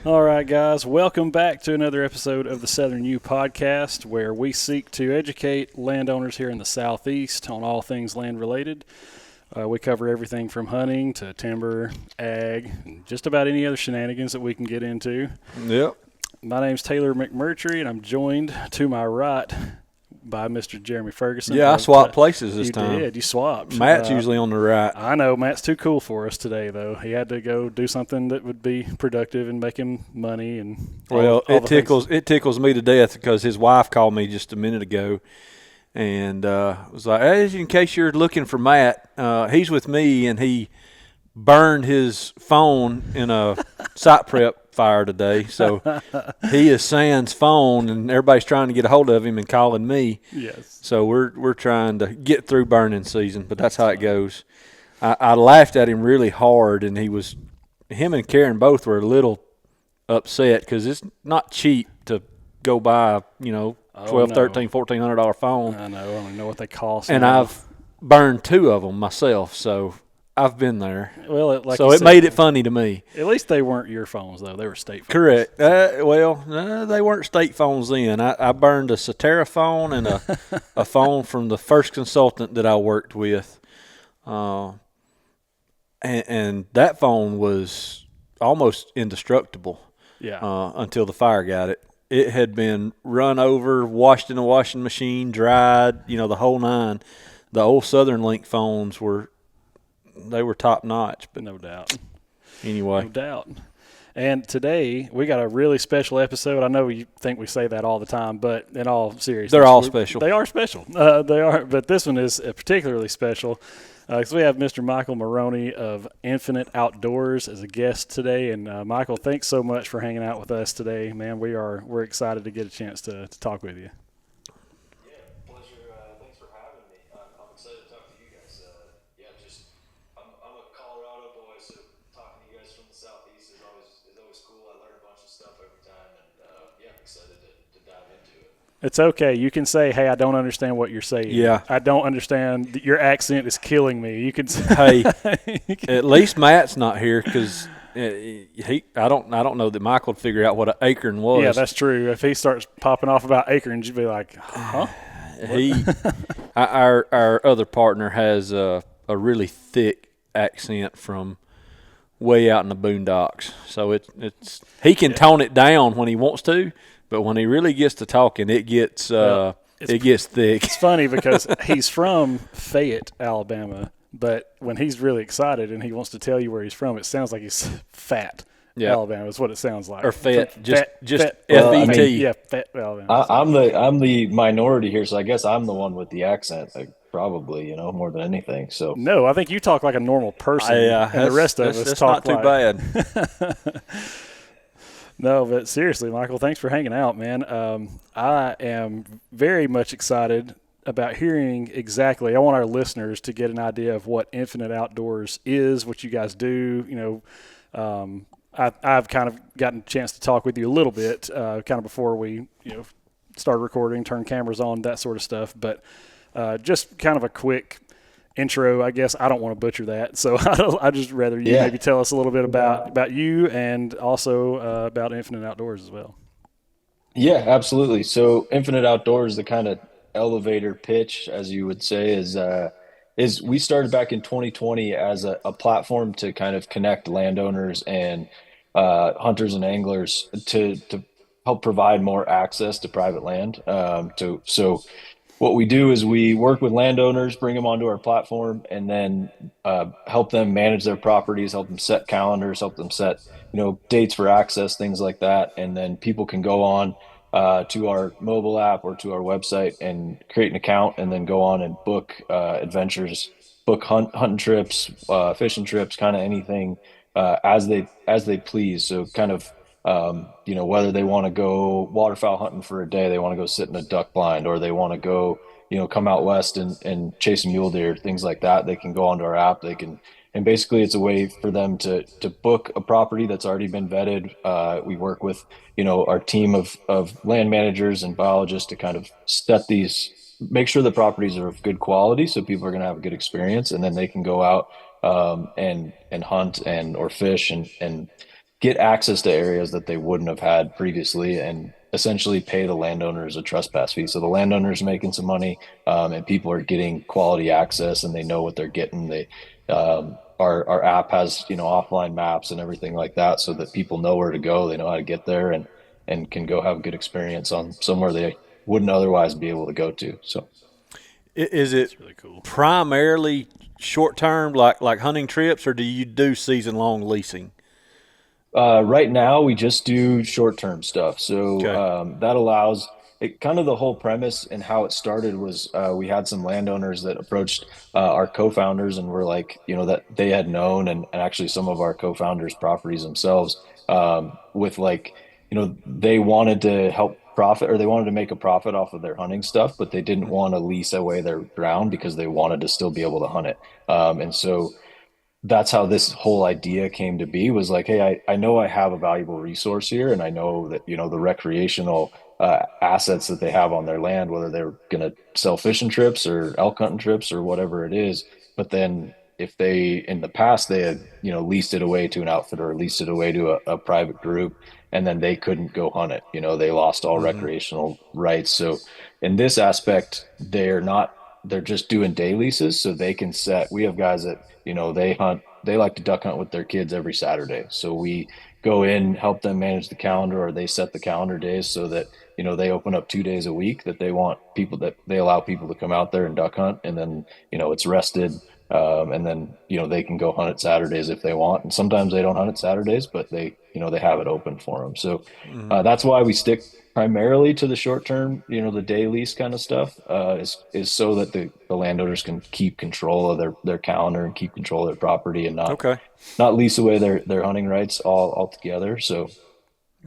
All right, guys, welcome back to another episode of the Southern U podcast, where we seek to educate landowners here in the Southeast on all things land related. We cover everything from hunting to timber, ag, and just about any other shenanigans that we can get into. Yep. My name's Taylor McMurtry, and I'm joined to my right by Mr. Jeremy Ferguson. Yeah, I swapped places this time. You did. You swapped. Matt's usually on the right. I know. Matt's too cool for us today, though. He had to go do something that would be productive and make him money. And It tickles me to death because his wife called me just a minute ago and was like, "Hey, in case you're looking for Matt, he's with me, and he burned his phone in a site prep fire today. So he is sans phone, and everybody's trying to get a hold of him and calling me. Yes. So we're trying to get through burning season, but that's how it goes. I laughed at him really hard, and him and Karen both were a little upset because it's not cheap to go buy, $1,200, $1,300, $1,400 phone. I know. I don't know what they cost. And now. I've burned two of them myself, so I've been there. Well, it made it funny to me. At least they weren't your phones, though. They were state phones. Correct. They weren't state phones then. I burned a Cetera phone and a phone from the first consultant that I worked with. And that phone was almost indestructible. Yeah. Until the fire got it. It had been run over, washed in a washing machine, dried, the whole nine. The old Southern Link phones were top notch, but no doubt. Anyway. No doubt. And today we got a really special episode. I know you think we say that all the time, but in all seriousness, they're all special. They are special. They are, but this one is particularly special because we have Mr. Michael Maroney of Infinite Outdoors as a guest today. And Michael, thanks so much for hanging out with us today, man. We're excited to get a chance to talk with you. It's okay. You can say, "Hey, I don't understand what you're saying. Yeah, I don't understand. Your accent is killing me." You can say, "Hey, at least Matt's not here because I don't know that Michael would figure out what an acorn was." Yeah, that's true. If he starts popping off about acorns, you'd be like, "Huh?" Our other partner has a really thick accent from way out in the boondocks, so it's he can tone it down when he wants to. But when he really gets to talking, it gets thick. It's funny because he's from Fayette, Alabama, but when he's really excited and he wants to tell you where he's from, it sounds like he's fat. Yeah. Alabama is what it sounds like. Or fat, just fat. F-E-T. Yeah, fat Alabama. I'm the minority here, so I guess I'm the one with the accent, probably, more than anything. So no, I think you talk like a normal person, and the rest of us talk not too bad. No, but seriously, Michael, thanks for hanging out, man. I am very much excited about hearing exactly. I want our listeners to get an idea of what Infinite Outdoors is, what you guys do. I've kind of gotten a chance to talk with you a little bit, kind of before we, start recording, turn cameras on, that sort of stuff. But just kind of a quick intro, I guess. I don't want to butcher that, so I just rather you maybe tell us a little bit about you and also about Infinite Outdoors as well. Yeah, absolutely. So Infinite Outdoors, the kind of elevator pitch, as you would say, is we started back in 2020 as a platform to kind of connect landowners and hunters and anglers to help provide more access to private land. So what we do is we work with landowners, bring them onto our platform, and then help them manage their properties, help them set calendars, help them set dates for access, things like that. And then people can go on to our mobile app or to our website and create an account, and then go on and book adventures, book hunting trips, fishing trips, kind of anything as they please. So kind of whether they want to go waterfowl hunting for a day, they want to go sit in a duck blind, or they want to go, come out west and chase a mule deer, things like that. They can go onto our app. And basically it's a way for them to book a property that's already been vetted. We work with, our team of land managers and biologists to kind of make sure the properties are of good quality, so people are going to have a good experience, and then they can go out and hunt or fish and get access to areas that they wouldn't have had previously and essentially pay the landowners a trespass fee. So the landowner's making some money, and people are getting quality access and they know what they're getting. Our app has, offline maps and everything like that so that people know where to go. They know how to get there and can go have a good experience on somewhere they wouldn't otherwise be able to go to. So Is it That's really cool. primarily short term, like hunting trips, or do you do season long leasing? Right now, we just do short-term stuff. So Okay. that allows it. Kind of the whole premise and how it started was we had some landowners that approached our co-founders and were like, that they had known, and actually some of our co-founders' properties themselves, with like, they wanted to help profit or they wanted to make a profit off of their hunting stuff, but they didn't want to lease away their ground because they wanted to still be able to hunt it. And so that's how this whole idea came to be was like, hey, I know I have a valuable resource here, and I know that, the recreational assets that they have on their land, whether they're going to sell fishing trips or elk hunting trips or whatever it is. But then if they, in the past, they had, leased it away to an outfitter or leased it away to a private group, and then they couldn't go hunt it. They lost all Mm-hmm. recreational rights. So in this aspect, they're just doing day leases so they can set. We have guys that, they like to duck hunt with their kids every Saturday. So we go in, help them manage the calendar, or they set the calendar days so that, they open up 2 days a week that they allow people to come out there and duck hunt. And then, it's rested. And then, they can go hunt it Saturdays if they want. And sometimes they don't hunt it Saturdays, but they have it open for them. So Mm-hmm. that's why we stick primarily to the short term, the day lease kind of stuff, is so that the landowners can keep control of their calendar and keep control of their property and Okay. not lease away their hunting rights all together. So kind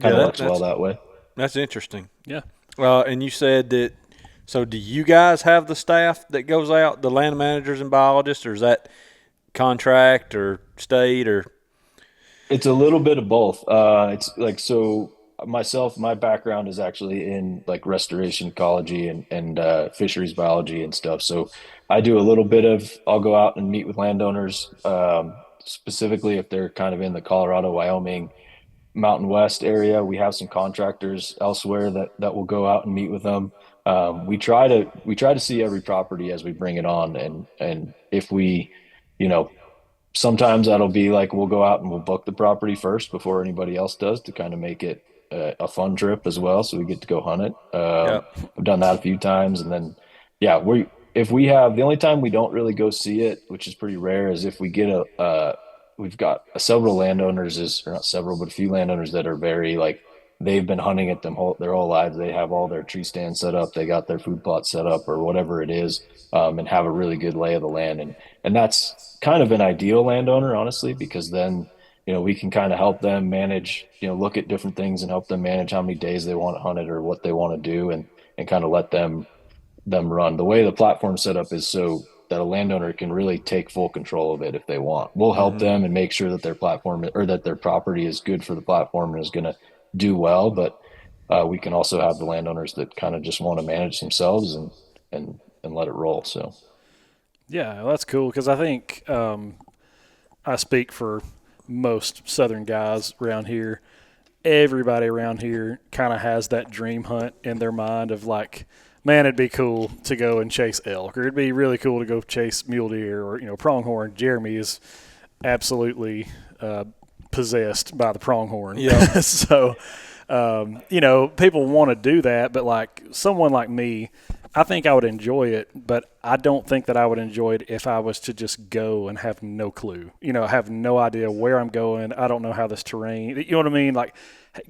Yeah, of that, works well that's that way. that's interesting. Yeah. And you said that. So, do you guys have the staff that goes out, the land managers and biologists, or is that contract or state or? It's a little bit of both. It's like so myself, my background is actually in like restoration ecology and fisheries biology and stuff. So I do a little bit of I'll go out and meet with landowners, specifically if they're kind of in the Colorado, Wyoming, Mountain West area. We have some contractors elsewhere that will go out and meet with them. We try to see every property as we bring it on, and if we, you know, sometimes that'll be like we'll go out and we'll book the property first before anybody else does to kind of make it a fun trip as well. So we get to go hunt it. Yep. I've done that a few times, and then yeah, we if we have the only time we don't really go see it, which is pretty rare, is if we get we've got several landowners is or not several but a few landowners that are very like they've been hunting it their whole lives. They have all their tree stands set up, they got their food plot set up or whatever it is, and have a really good lay of the land, and that's kind of an ideal landowner, honestly, because then, we can kind of help them manage, look at different things and help them manage how many days they want to hunt it or what they want to do and kind of let them run. The way the platform set up is so that a landowner can really take full control of it if they want. We'll help Mm-hmm. them and make sure that their platform or that their property is good for the platform and is going to do well, but we can also have the landowners that kind of just want to manage themselves and let it roll. So Yeah, well, that's cool because I think I speak for most Southern guys around here. Everybody around here kind of has that dream hunt in their mind of like, man, it'd be cool to go and chase elk, or it'd be really cool to go chase mule deer, or pronghorn. Jeremy is absolutely possessed by the pronghorn. Yeah. So, people want to do that, but like someone like me, I think I would enjoy it, but I don't think that I would enjoy it if I was to just go and have no clue. Have no idea where I'm going. I don't know how this terrain. You know what I mean? Like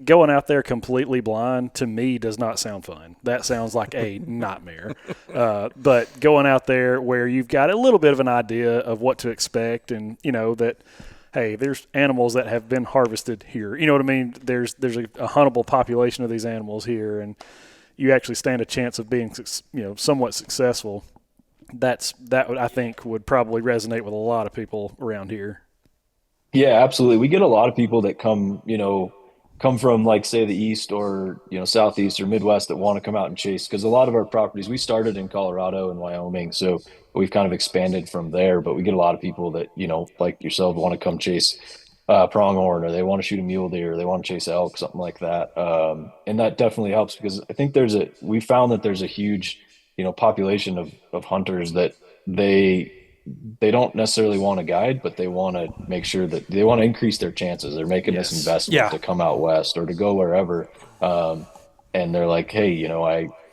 going out there completely blind to me does not sound fun. That sounds like a nightmare. But going out there where you've got a little bit of an idea of what to expect, and that hey, there's animals that have been harvested here. You know what I mean? There's a huntable population of these animals here, and you actually stand a chance of being, somewhat successful. That I think would probably resonate with a lot of people around here. yeah, absolutely. We get a lot of people that come from like say the East or, Southeast or Midwest that want to come out and chase because a lot of our properties, we started in Colorado and Wyoming. So we've kind of expanded from there, but we get a lot of people that, like yourself want to come chase pronghorn, or they want to shoot a mule deer, or they want to chase elk, something like that. And that definitely helps because I think we found that there's a huge, population of hunters that they they don't necessarily want to guide, but they want to make sure that they want to increase their chances. They're making this Yes. investment Yeah. to come out west or to go wherever. And they're like, hey,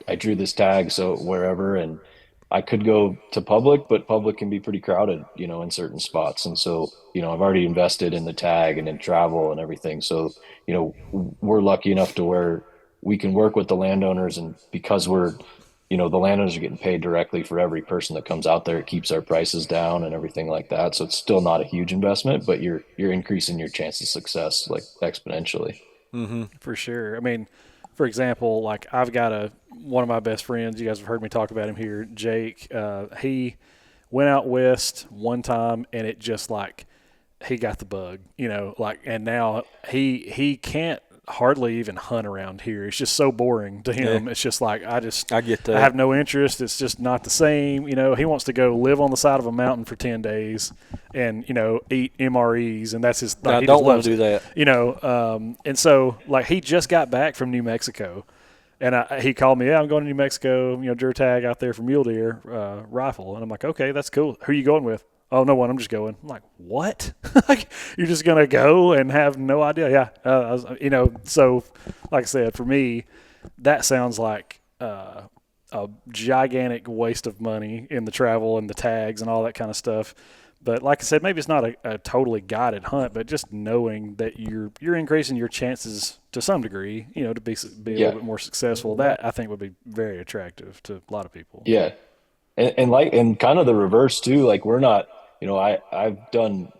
I drew this tag, so wherever, and I could go to public, but public can be pretty crowded, in certain spots. And so, I've already invested in the tag and in travel and everything. So, we're lucky enough to where we can work with the landowners, and because the landowners are getting paid directly for every person that comes out there, it keeps our prices down and everything like that. So it's still not a huge investment, but you're increasing your chance of success like exponentially. For sure. I mean, for example, like I've got one of my best friends. You guys have heard me talk about him here, Jake. He went out west one time, and it just like he got the bug, and now he can't hardly even hunt around here. It's just so boring to him. Yeah. It's just like I get that. I have no interest. It's just not the same. He wants to go live on the side of a mountain for 10 days and eat MREs, and that's his. Like, I he don't just want loves to do it. that. And so like he just got back from New Mexico, and he called me. Yeah, I'm going to New Mexico. Deer tag out there for mule deer rifle, and I'm like, okay, that's cool. Who are you going with? Oh, no one. I'm just going. I'm like, what? Like, you're just gonna go and have no idea? Yeah. So like I said, for me, that sounds like a gigantic waste of money in the travel and the tags and all that kind of stuff. But like I said, maybe it's not a totally guided hunt, but just knowing that you're increasing your chances to some degree, to be a Yeah. little bit more successful. That I think would be very attractive to a lot of people. Yeah. And kind of the reverse too. Like we're not, I've done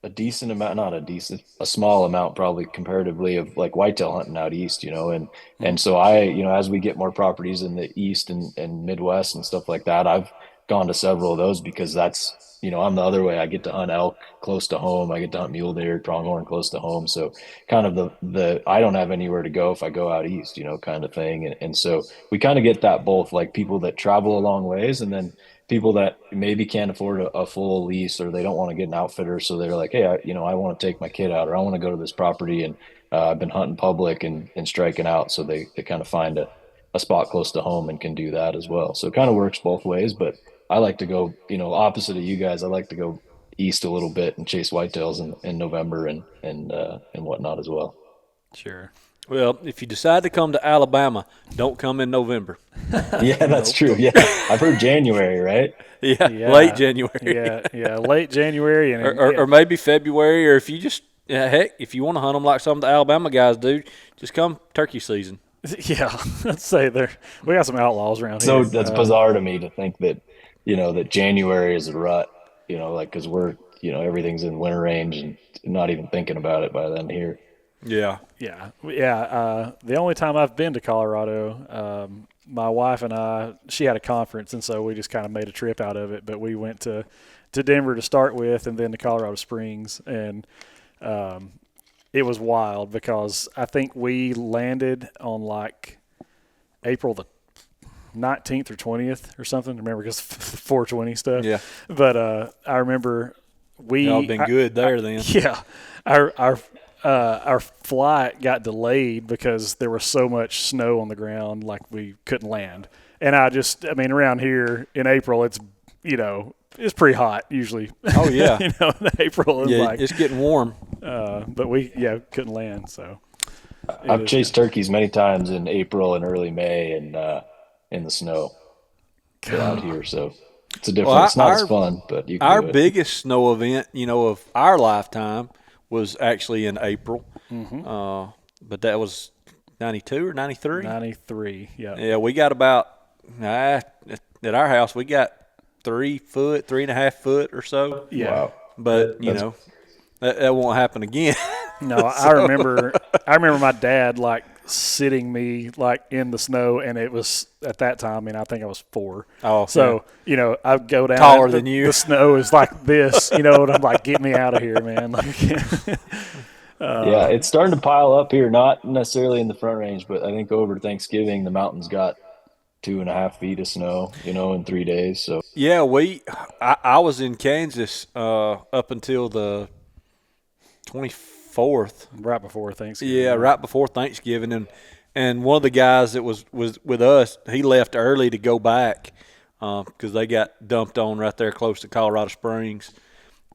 a decent amount, not a decent, a small amount probably comparatively of like whitetail hunting out east, and so as we get more properties in the east and Midwest and stuff like that, I've gone to several of those because that's, I'm the other way. I get to hunt elk close to home. I get to hunt mule deer, pronghorn close to home. So kind of the I don't have anywhere to go if I go out east, kind of thing. And so we kind of get that both, like people that travel a long ways, and then people that maybe can't afford a full lease, or they don't want to get an outfitter. So they're like, hey, I want to take my kid out, or I want to go to this property, and I've been hunting public and striking out. So they kind of find a spot close to home and can do that as well. So it kind of works both ways, but I like to go, opposite of you guys. I like to go east a little bit and chase whitetails in November and whatnot as well. Sure. Well, if you decide to come to Alabama, don't come in November. Yeah, that's true. Yeah, I've heard January, right? Yeah, Yeah. late January. Yeah, late January and or maybe February, or if you just heck, if you want to hunt them like some of the Alabama guys do, just come turkey season. yeah. Let's say we got some outlaws around So here. that's bizarre to me to think that, that January is a rut, like because we're, everything's in winter range and not even thinking about it by then here. Yeah. Yeah. The only time I've been to Colorado, my wife and I, she had a conference, and so we just kind of made a trip out of it. But we went to Denver to start with, and then to Colorado Springs, and it was wild because I think we landed on like April the 19th or 20th or something. Remember, because 420 stuff. Yeah. But I remember Y'all been good there then. Yeah, our flight got delayed because there was so much snow on the ground, like we couldn't land. And I mean, around here in April, it's it's pretty hot usually. Oh yeah. In April, Yeah, like, it's getting warm. but we couldn't land. So I've chased turkeys many times in April and early May and in the snow out here. So it's a different. Well, it's not as fun, but you can our do it. biggest snow event, of our lifetime, was actually in April. But that was 92 or 93. 93. Yeah. Yeah, we got about at our house we got 3 foot, 3.5 foot or so. Yeah. Wow. But that won't happen again. No, I remember my dad like sitting me like in the snow, and it was at that time. I mean, I think I was 4. Oh, so I'd go down Taller and than you. The snow is like this, and I'm like, get me out of here, man. Like, Yeah, it's starting to pile up here. Not necessarily in the Front Range, but I think over Thanksgiving the mountains got 2.5 feet of snow, in 3 days. So Yeah, I was in Kansas up until the 24th. Right before Thanksgiving. Yeah, right before Thanksgiving, and one of the guys that was with us, he left early to go back because they got dumped on right there close to Colorado Springs,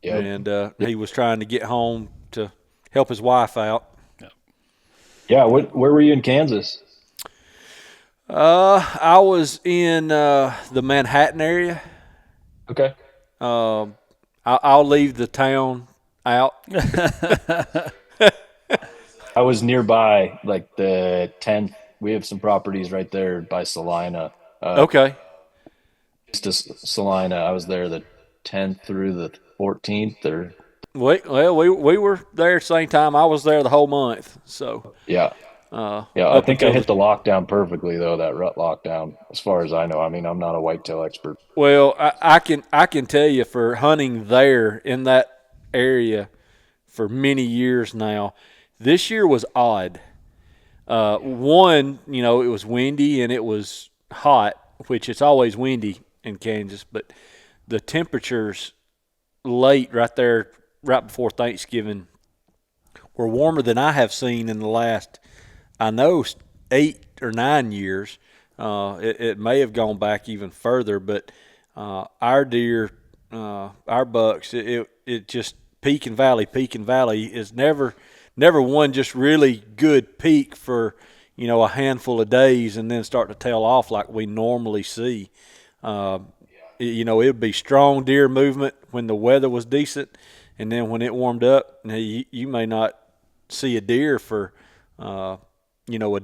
and he was trying to get home to help his wife out. Yeah. Where were you in Kansas? I was in the Manhattan area. Okay. I'll leave the town out. I was nearby, like the 10th. We have some properties right there by Salina. Okay. To Salina, I was there the 10th through the 14th, or We were there at the same time. I was there the whole month. So yeah. Yeah, I up think I until hit the lockdown perfectly though, that rut lockdown, as far as I know. I mean, I'm not a whitetail expert. well, I can tell you for hunting there in that area for many years now, this year was odd. One, it was windy and it was hot, which it's always windy in Kansas, but the temperatures late right there, right before Thanksgiving, were warmer than I have seen in the last, I know, 8 or 9 years. It may have gone back even further, but our deer, our bucks, it just peak and valley is never one just really good peak for a handful of days and then start to tail off like we normally see. It would be strong deer movement when the weather was decent, and then when it warmed up, you may not see a deer for a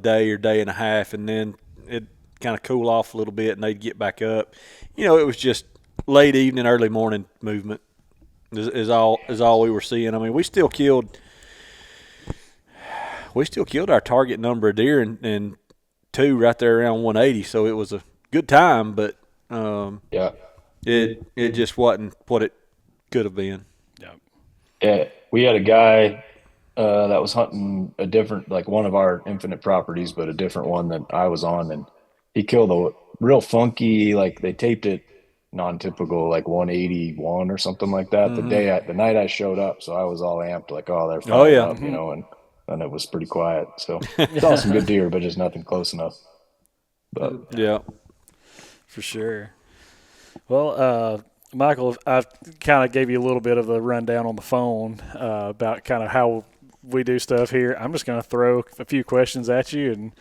day or day and a half, and then it kind of cool off a little bit and they'd get back up. It was just late evening, early morning movement is all we were seeing. I mean, we still killed our target number of deer and 2 right there around 180, so it was a good time, but it just wasn't what it could have been. Yeah, we had a guy that was hunting a different, like one of our infinite properties, but a different one that I was on, and he killed a real funky, like they taped it non-typical, like 181 or something like that. Mm-hmm. The night I showed up, so I was all amped, like, oh, they're firing up, and it was pretty quiet. So saw some good deer, but just nothing close enough. But yeah, for sure. Well, Michael, I kind of gave you a little bit of a rundown on the phone about kind of how we do stuff here. I'm just going to throw a few questions at you, and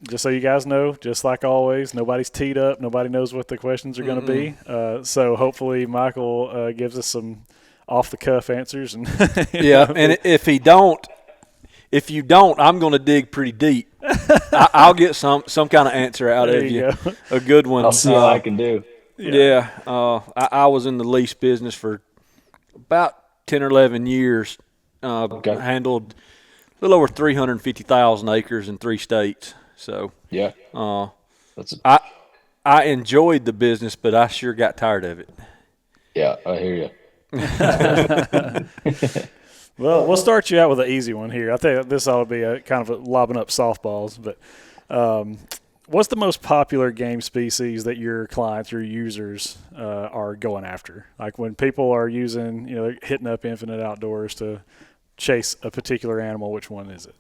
just so you guys know, just like always, nobody's teed up. Nobody knows what the questions are going to be. So hopefully Michael gives us some off-the-cuff answers. And and if you don't, I'm going to dig pretty deep. I'll get some kind of answer out of you. A good one. I'll see what I can do. Yeah. I was in the lease business for about 10 or 11 years. Handled a little over 350,000 acres in 3 states. So I enjoyed the business, but I sure got tired of it. Yeah, I hear you. Well, we'll start you out with an easy one here. I think this ought to be a kind of lobbing up softballs. But what's the most popular game species that your clients or users are going after? Like when people are using, hitting up Infinite Outdoors to chase a particular animal, which one is it?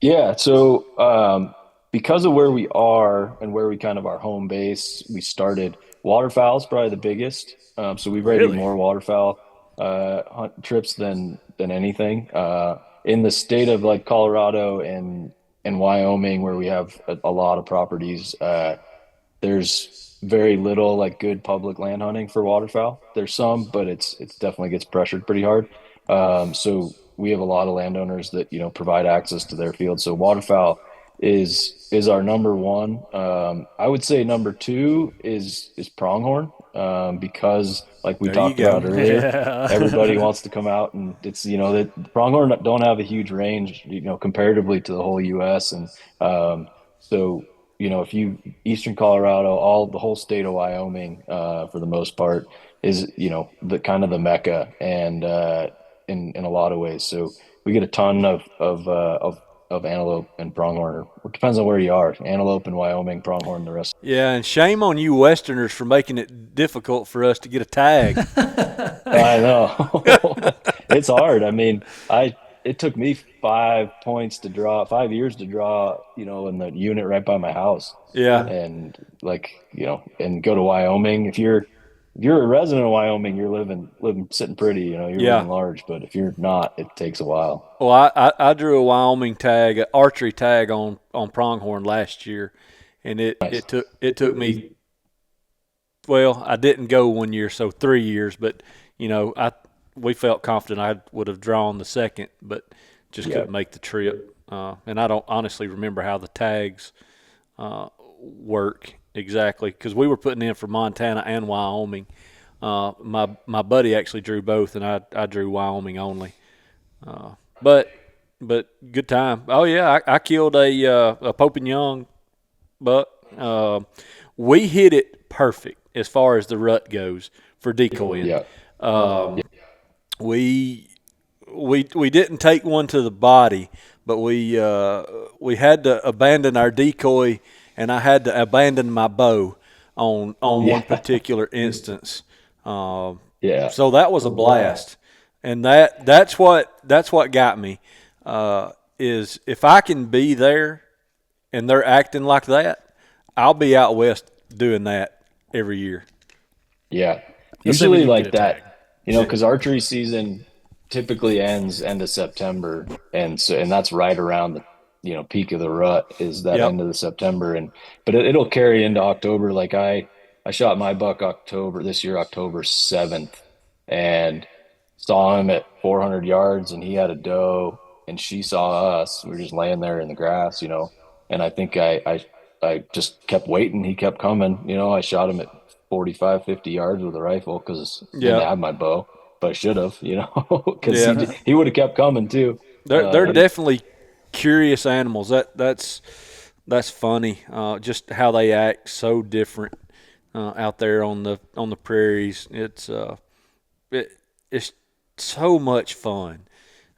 Yeah, so because of where we are and where we kind of our home base, we started waterfowl is probably the biggest. So we've rated more waterfowl hunt trips than anything. In the state of like Colorado and Wyoming, where we have a lot of properties, there's very little like good public land hunting for waterfowl. There's some, but it's definitely gets pressured pretty hard. So we have a lot of landowners that provide access to their field. So waterfowl is our number one. I would say number 2 is pronghorn, because like we talked about earlier, everybody wants to come out, and it's that pronghorn don't have a huge range comparatively to the whole U.S. and so if you eastern Colorado, the whole state of Wyoming, for the most part, is the kind of the mecca, and in a lot of ways. So we get a ton of antelope and pronghorn. It depends on where you are. Antelope in Wyoming, pronghorn the rest. Yeah, and shame on you Westerners for making it difficult for us to get a tag. I know. it's hard. I mean, it took me 5 points to draw, 5 years to draw, in the unit right by my house. Yeah, And like, and go to Wyoming. If you're a resident of Wyoming, you're living sitting pretty, you're yeah. living large. But if you're not, it takes a while. Well, I drew a Wyoming tag, an archery tag on pronghorn last year, and it, Nice. it took it took me. Well, I didn't go 1 year, so 3 years, but we felt confident I would have drawn the second, but just Yeah. couldn't make the trip. And I don't honestly remember how the tags work exactly because we were putting in for Montana and Wyoming. My buddy actually drew both, and I drew Wyoming only. But good time. Oh yeah, I killed a Pope and Young buck. We hit it perfect as far as the rut goes for decoying. Yeah. We we didn't take one to the body, but we had to abandon our decoy, and I had to abandon my bow on one Yeah. particular instance. Yeah. So that was a blast, and that's what got me. Is if I can be there and they're acting like that, I'll be out west doing that every year. Yeah. Assuming Usually you get like a tag. that, because archery season typically ends end of September, and that's right around the peak of the rut is that Yep. end of the September, but it'll carry into October. Like I shot my buck October this year, October 7th, and saw him at 400 yards, and he had a doe, and she saw us. We were just laying there in the grass, and I think I just kept waiting. He kept coming, I shot him at 45, 50 yards with a rifle because didn't Yep. have my bow, but I should have, because Yeah. he would have kept coming too. They're But definitely curious animals. That's funny. Just how they act so different out there on the prairies. It's so much fun.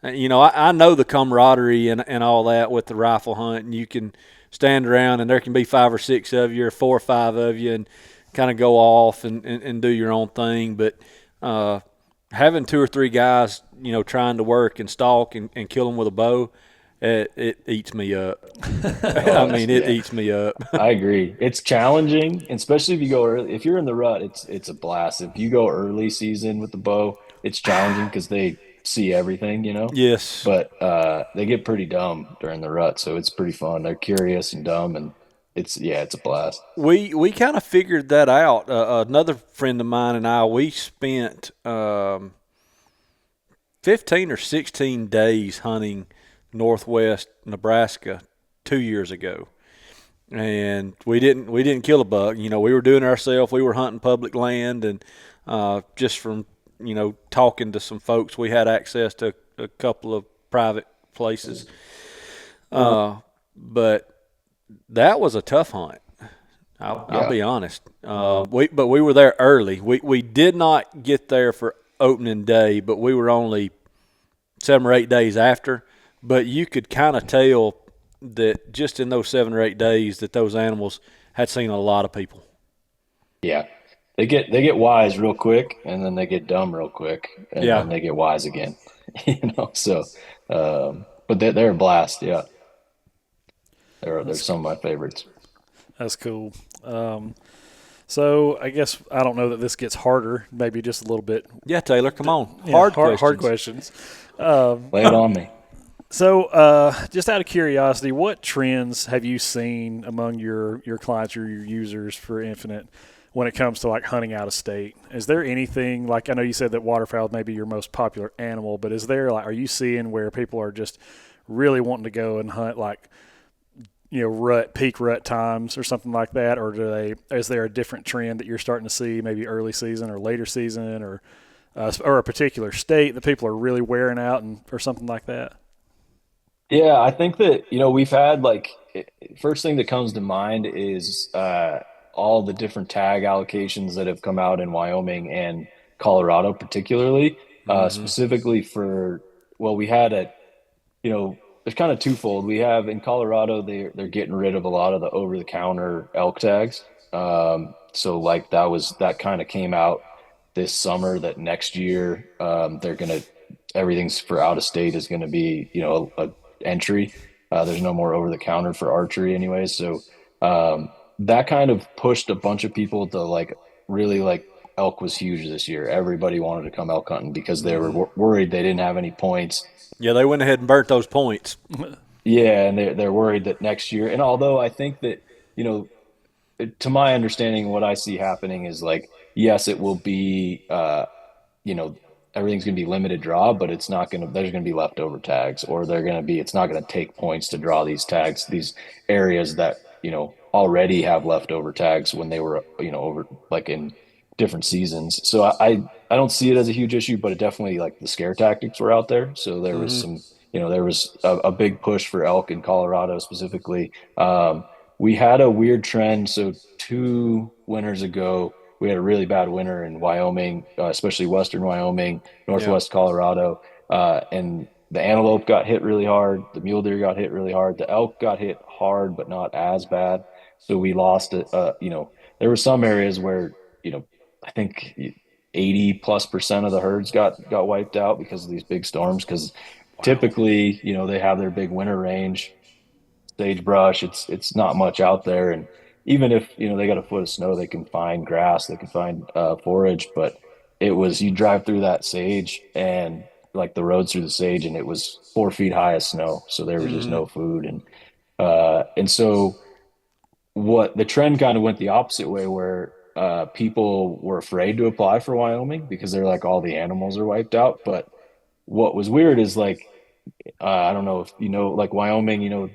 I know the camaraderie and all that with the rifle hunt, and you can stand around and there can be 5 or 6 of you or 4 or 5 of you and kind of go off and do your own thing. But having 2 or 3 guys, trying to work and stalk and kill them with a bow, it eats me up. I mean, it yeah. eats me up. I agree. It's challenging, especially if you go early. If you're in the rut, it's a blast. If you go early season with the bow, it's challenging because they see everything, Yes. But they get pretty dumb during the rut, so it's pretty fun. They're curious and dumb, and it's a blast. We kind of figured that out. Another friend of mine and I, we spent 15 or 16 days hunting northwest Nebraska 2 years ago, and we didn't kill a buck. We were doing it ourselves. We were hunting public land, and just from talking to some folks, we had access to a couple of private places. But that was a tough hunt. I'll Yeah, be honest. But we were there early. We did not get there for opening day, but we were only 7 or 8 days after. But you could kind of tell that just in those 7 or 8 days that those animals had seen a lot of people. yeah. They get wise real quick, and then they get dumb real quick, and Yeah. then they get wise again. So, but they're a blast. Yeah, they're some of my favorites. That's cool. So I guess I don't know that this gets harder, maybe just a little bit. Yeah, Taylor, come on. Yeah, Hard hard questions. questions. Lay it on me. So just out of curiosity, what trends have you seen among your clients or your users for Infinite when it comes to like hunting out of state? Is there anything like I know you said that waterfowl may be your most popular animal, but is there like are you seeing where people are just really wanting to go and hunt like peak rut times or something like that, or is there a different trend that you're starting to see maybe early season or later season or a particular state that people are really wearing out and or something like that? Yeah, I think that we've had first thing that comes to mind is all the different tag allocations that have come out in Wyoming and Colorado, particularly Mm-hmm. specifically for we had there's kind of twofold. We have in Colorado they're getting rid of a lot of the over the counter elk tags. So like that kind of came out this summer that next year they're gonna everything's for out of state is going to be, a entry. There's no more over the counter for archery anyways. So that kind of pushed a bunch of people to like really like elk was huge this year. Everybody wanted to come elk hunting because they were worried they didn't have any points. Yeah, they went ahead and burnt those points. Yeah, and they're worried that next year. And although I think that, you know, to my understanding, what I see happening is like, yes, it will be, you know, everything's going to be limited draw, but it's not going to, there's going to be leftover tags, or they're going to be, it's not going to take points to draw these tags, these areas that, already have leftover tags when they were, over like in different seasons. So I don't see it as a huge issue, but it definitely like the scare tactics were out there. So there was some, there was a big push for elk in Colorado specifically. We had a weird trend. So 2 winters ago, we had a really bad winter in Wyoming, especially Western Wyoming, Northwest Colorado, and the antelope got hit really hard. The mule deer got hit really hard. The elk got hit hard, but not as bad. So we lost it. There were some areas where, I think 80+% of the herds got wiped out because of these big storms. Because typically, they have their big winter range, sagebrush. It's not much out there, and even if they got a foot of snow, they can find grass, they can find forage. But it was you drive through that sage and like the roads through the sage, and it was 4 feet high of snow, so there was just no food, and so what the trend kind of went the opposite way, where people were afraid to apply for Wyoming because they're like all the animals are wiped out. But what was weird is like I don't know if like Wyoming,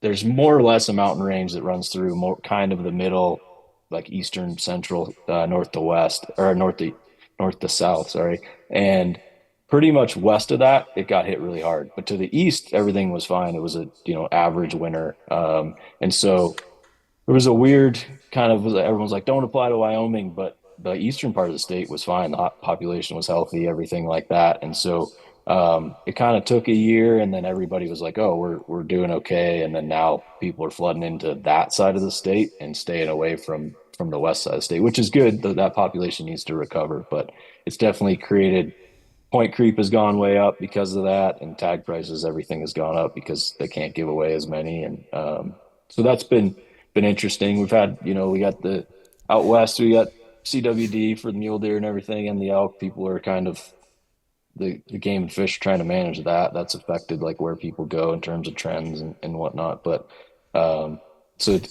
there's more or less a mountain range that runs through more kind of the middle, like eastern central, north to west, or north to south, sorry. And pretty much west of that, it got hit really hard. But to the east, everything was fine. It was a average winter, and so it was a weird kind of, everyone's like, don't apply to Wyoming, but the eastern part of the state was fine. The population was healthy, everything like that. And so it kind of took a year, and then everybody was like, oh, we're doing okay. And then now people are flooding into that side of the state and staying away from the west side of the state, which is good. That population needs to recover, but it's definitely created point creep has gone way up because of that, and tag prices, everything has gone up because they can't give away as many. And so that's been interesting. We've had, we got the out west, we got CWD for the mule deer and everything, and the elk. People are kind of the game and fish trying to manage that. That's affected like where people go in terms of trends and whatnot. But so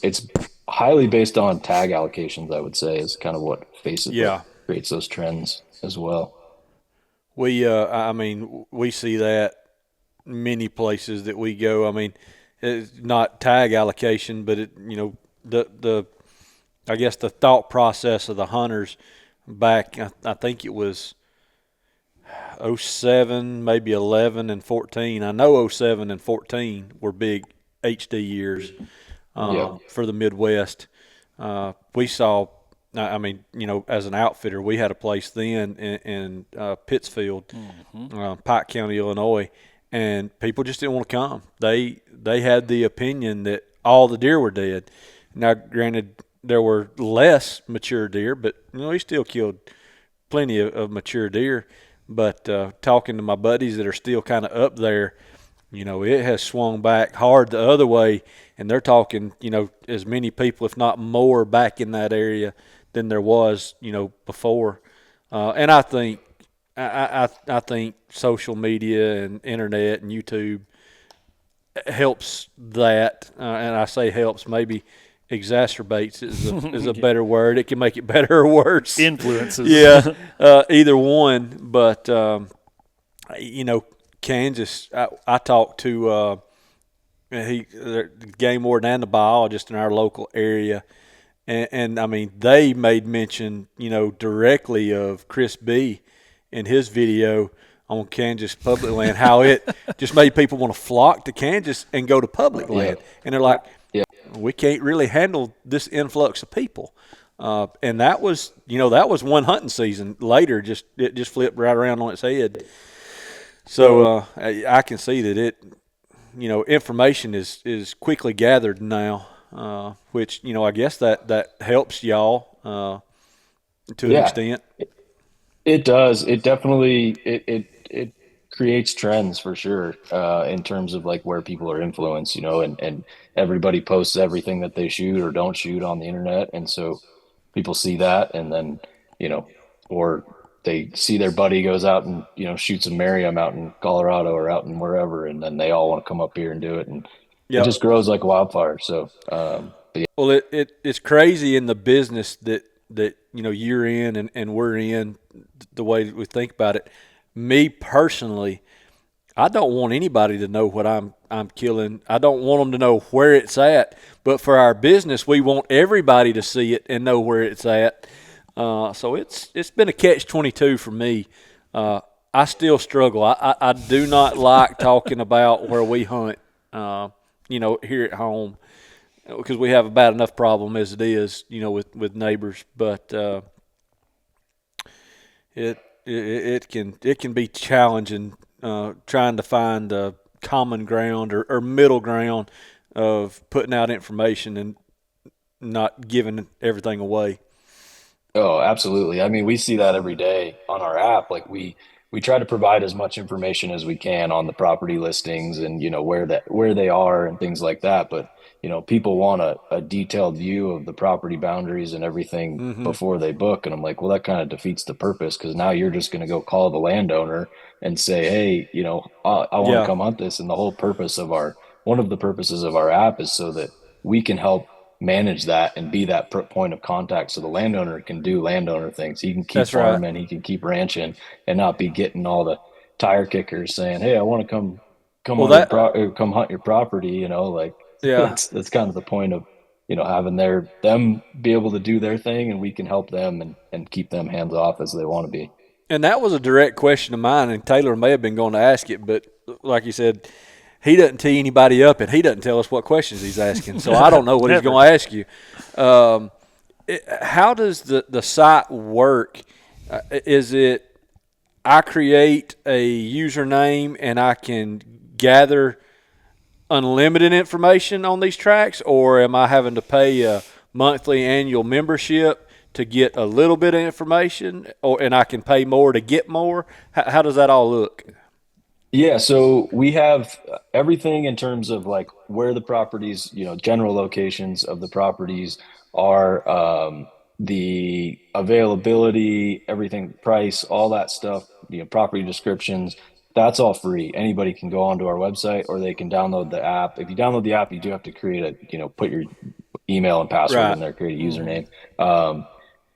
it's highly based on tag allocations, I would say, is kind of what basically creates those trends as well. I mean, we see that many places that we go. I mean, it's not tag allocation, but I guess the thought process of the hunters back, I think it was 07, maybe 11 and 14. I know 07 and 14 were big HD years for the Midwest. We saw, I mean, as an outfitter, we had a place then in Pittsfield, Pike County, Illinois, and people just didn't want to come. They had the opinion that all the deer were dead. Now, granted, there were less mature deer, but he still killed plenty of mature deer. But talking to my buddies that are still kind of up there, it has swung back hard the other way, and they're talking, as many people, if not more, back in that area than there was, before. And I think I think social media and internet and YouTube helps that, and I say helps, maybe exacerbates is a better word. It can make it better or worse. Influences. Yeah, either one. But Kansas. I talked to the game warden and the biologist in our local area. And I mean, they made mention, directly of Chris B. in his video on Kansas public land, how it just made people want to flock to Kansas and go to public land. And they're like, we can't really handle this influx of people. And that was one hunting season. Later, it just flipped right around on its head. So I can see that information is quickly gathered now. Which I guess that helps y'all to an extent. It does. It definitely creates trends for sure, in terms of like where people are influenced, and everybody posts everything that they shoot or don't shoot on the internet. And so people see that, and then, you know, or they see their buddy goes out and, shoots a Merriam out in Colorado or out in wherever, and then they all want to come up here and do it. And it Yep. just grows like wildfire. So, but yeah. Well, it's crazy in the business that you're in and we're in, the way we think about it. Me personally, I don't want anybody to know what I'm killing. I don't want them to know where it's at. But for our business, we want everybody to see it and know where it's at. So it's been a catch-22 for me. I still struggle. I do not like talking about where we hunt, here at home, because we have a bad enough problem as it is, with neighbors. But it can be challenging, trying to find a common ground or middle ground of putting out information and not giving everything away. Oh, absolutely. I mean, we see that every day on our app. Like we try to provide as much information as we can on the property listings and, where they are and things like that. But, people want a detailed view of the property boundaries and everything Mm-hmm. before they book. And I'm like, well, that kind of defeats the purpose, because now you're just going to go call the landowner and say, hey, I want to Yeah, come hunt this. And the whole purpose of one of the purposes of our app is so that we can help manage that and be that point of contact, so the landowner can do landowner things. He can keep that's right. farming, he can keep ranching, and not be getting all the tire kickers saying, hey, I want to come Well, on your that come hunt your property, like yeah, that's kind of the point of, having them be able to do their thing, and we can help them and keep them hands off as they want to be. and that was a direct question of mine, and Taylor may have been going to ask it, but like you said, he doesn't tee anybody up, and he doesn't tell us what questions he's asking, so I don't know what he's Never. going to ask you. Um, how does the site work? Is it I create a username and I can gather unlimited information on these tracks, or am I having to pay a monthly annual membership to get a little bit of information, and I can pay more to get more? How does that all look? Yeah, so we have everything in terms of like where the properties, general locations of the properties are, the availability, everything, price, all that stuff, property descriptions. That's all free. Anybody can go onto our website, or they can download the app. If you download the app, you do have to create put your email and password Right. in there, create a username.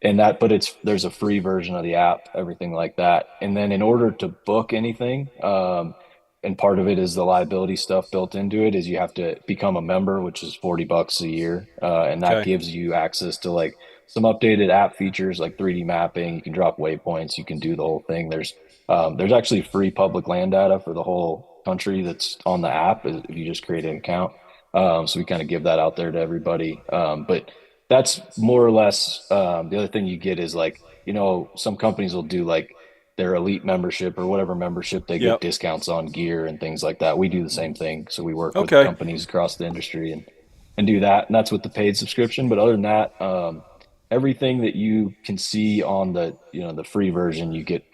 And that, but there's a free version of the app, everything like that. And then in order to book anything, and part of it is the liability stuff built into it, is you have to become a member, which is $40 a year. And that Okay. gives you access to like some updated app features like 3D mapping. You can drop waypoints, you can do the whole thing. There's actually free public land data for the whole country that's on the app if you just create an account. So we kind of give that out there to everybody. But that's more or less, the other thing you get is like, some companies will do like their elite membership or whatever membership, they get Yep. discounts on gear and things like that. We do the same thing. So we work with Okay. companies across the industry and do that. And that's with the paid subscription. But other than that, everything that you can see on the free version you get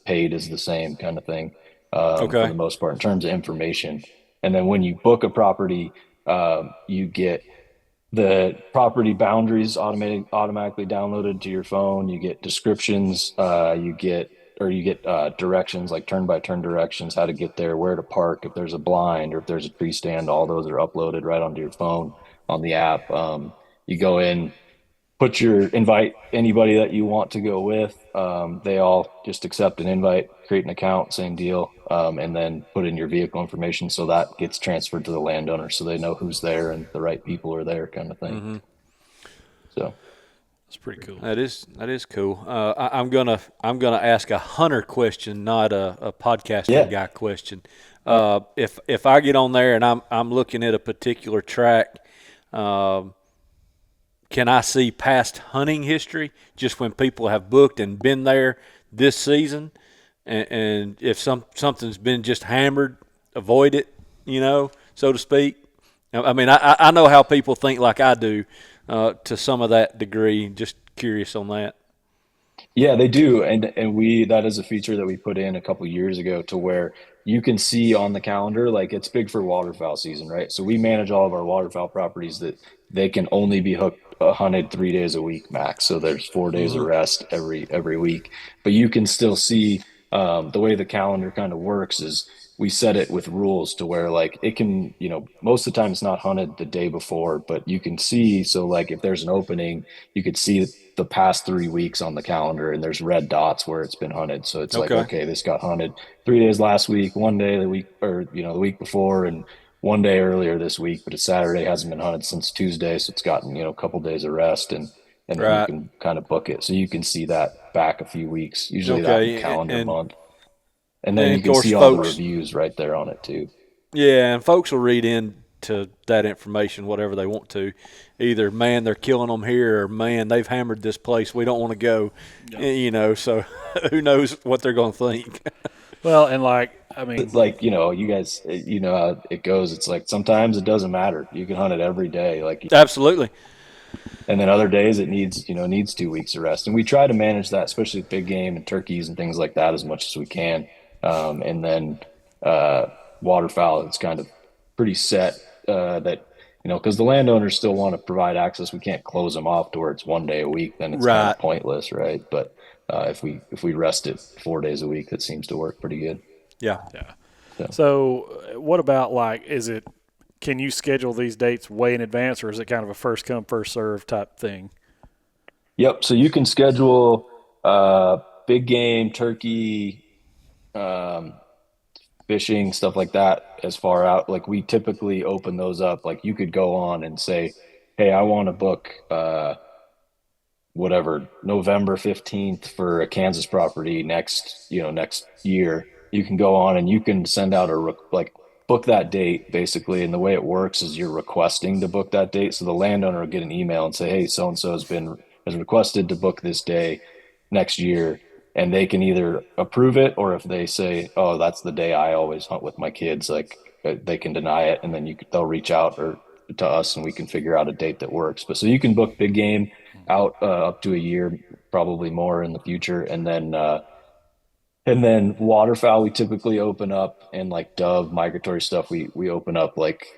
paid is the same kind of thing, for Okay. the most part in terms of information. And then when you book a property, you get the property boundaries automatically downloaded to your phone. You get descriptions, you get directions, like turn by turn directions, how to get there, where to park, if there's a blind or if there's a tree stand. All those are uploaded right onto your phone on the app. You go in, invite anybody that you want to go with. They all just accept an invite, create an account, same deal, and then put in your vehicle information, so that gets transferred to the landowner, so they know who's there and the right people are there, kind of thing. Mm-hmm. So It's pretty cool. That is cool. I'm gonna ask a hunter question, not a podcasting yeah, guy question. If I get on there and I'm looking at a particular track, um, can I see past hunting history, just when people have booked and been there this season? And if something's been just hammered, avoid it, so to speak. I mean, I know how people think like I do, to some of that degree. Just curious on that. Yeah, they do, and we that is a feature that we put in a couple years ago, to where you can see on the calendar, like it's big for waterfowl season, right? So we manage all of our waterfowl properties that they can only be hunted 3 days a week max. So there's 4 days of Hmm. rest every week. But you can still see the way the calendar kind of works is we set it with rules to where like it can, most of the time it's not hunted the day before, but you can see. So like if there's an opening, you could see the past 3 weeks on the calendar and there's red dots where it's been hunted. So it's like, Okay. okay, this got hunted 3 days last week, one day the week, or the week before, and one day earlier this week, but it's Saturday, hasn't been hunted since Tuesday, so it's gotten a couple days of rest, and then you Right. can kind of book it, so you can see that back a few weeks, usually that Okay. calendar month, and then And you of can course, see all the folks. reviews right there on it too. Yeah, and folks will read into that information whatever they want to. Either, man, they're killing them here, or man, they've hammered this place. We don't want to go. Yeah. So who knows what they're going to think. Well, and like, I mean, Like you guys, how it goes. It's like sometimes it doesn't matter. You can hunt it every day, like, Absolutely. and then other days it needs 2 weeks of rest, and we try to manage that, especially with big game and turkeys and things like that, as much as we can. And then uh, waterfowl, it's kind of pretty set that because the landowners still want to provide access. We can't close them off to where it's one day a week, then it's kind Right. of pointless, right? But if we rest it 4 days a week, that seems to work pretty good. Yeah. yeah. So. So, what about like, can you schedule these dates way in advance, or is it kind of a first come, first serve type thing? Yep. So you can schedule big game, turkey, um, fishing, stuff like that as far out. Like we typically open those up. Like you could go on and say, "Hey, I want to book whatever November 15th for a Kansas property next year." You can go on and you can send out like book that date basically. And the way it works is you're requesting to book that date. So the landowner will get an email and say, "Hey, so and so has requested to book this day next year." And they can either approve it, or if they say, "Oh, that's the day I always hunt with my kids," like they can deny it, and then they'll reach out or to us, and we can figure out a date that works. But so you can book big game out up to a year, probably more in the future, and then waterfowl we typically open up, and like dove migratory stuff we open up like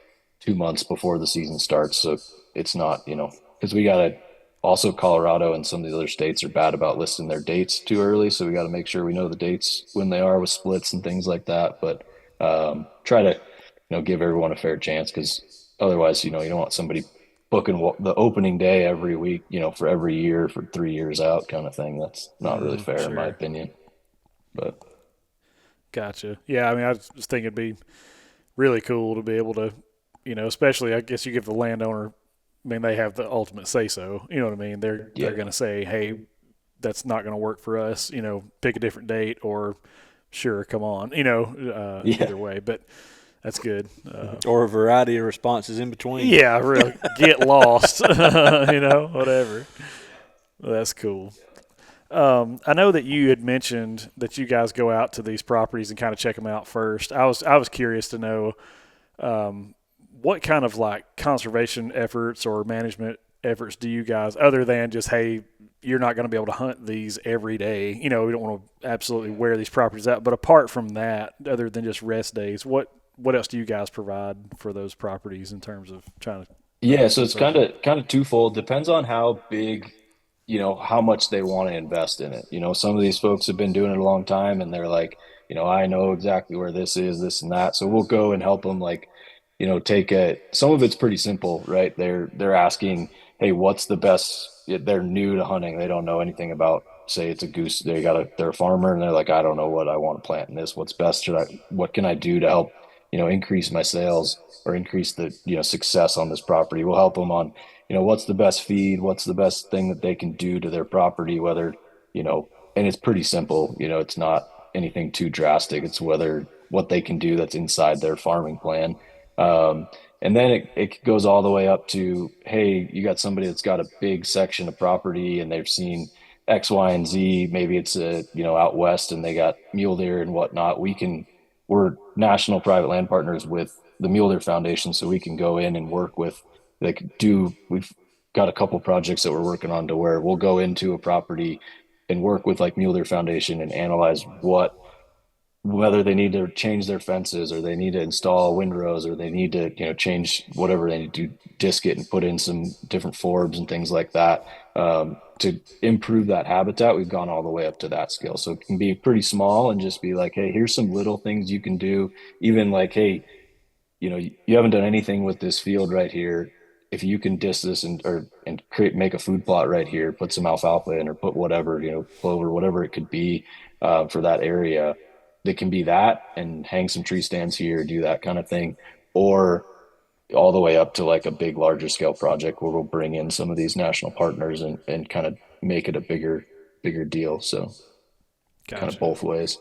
2 months before the season starts. So it's not, because we gotta also, Colorado and some of the other states are bad about listing their dates too early. So we got to make sure we know the dates when they are with splits and things like that. But try to give everyone a fair chance, because otherwise, you don't want somebody booking the opening day every week, for every year for 3 years out kind of thing. That's not really fair in my Sure. opinion. But Gotcha. Yeah, I mean, I just think it'd be really cool to be able to, especially I guess you give the landowner. I mean, they have the ultimate say so. You know what I mean? They're yeah, going to say, "Hey, that's not going to work for us. Pick a different date," or "Sure, come on." yeah, Either way, but that's good. Or a variety of responses in between. Yeah, really get lost. Whatever. Well, that's cool. I know that you had mentioned that you guys go out to these properties and kind of check them out first. I was curious to know um, what kind of like conservation efforts or management efforts do you guys, other than just, hey, you're not going to be able to hunt these every day. We don't want to absolutely wear these properties out. But apart from that, other than just rest days, what else do you guys provide for those properties in terms of trying to yeah. So it's conserve kind them? of kind of twofold. Depends on how big, how much they want to invest in it. Some of these folks have been doing it a long time, and they're like, I know exactly where this is, this and that. So we'll go and help them, like, some of it's pretty simple, right? They're asking, "Hey, what's the best?" They're new to hunting. They don't know anything about, say it's a goose. They're a farmer, and they're like, "I don't know what I want to plant in this. What's best? What can I do to help, increase my sales or increase the, success on this property?" We'll help them on, what's the best feed, what's the best thing that they can do to their property, whether, you know, and it's pretty simple, it's not anything too drastic. It's whether what they can do that's inside their farming plan. Um, and then it goes all the way up to, hey, you got somebody that's got a big section of property and they've seen X, Y, and Z. Maybe it's out west and they got mule deer and whatnot. We're national private land partners with the Mule Deer Foundation, so we can go in and work with, we've got a couple projects that we're working on to where we'll go into a property and work with like Mule Deer Foundation and analyze what whether they need to change their fences or they need to install windrows or they need to, change whatever they need to do, disc it and put in some different forbs and things like that. To improve that habitat, we've gone all the way up to that scale. So it can be pretty small and just be like, hey, here's some little things you can do. Even like, hey, you haven't done anything with this field right here. If you can disc this and create make a food plot right here, put some alfalfa in or put whatever, clover, whatever it could be for that area. That can be that and hang some tree stands here, do that kind of thing, or all the way up to like a big, larger scale project where we'll bring in some of these national partners and kind of make it a bigger deal. So kind of Gotcha. both ways.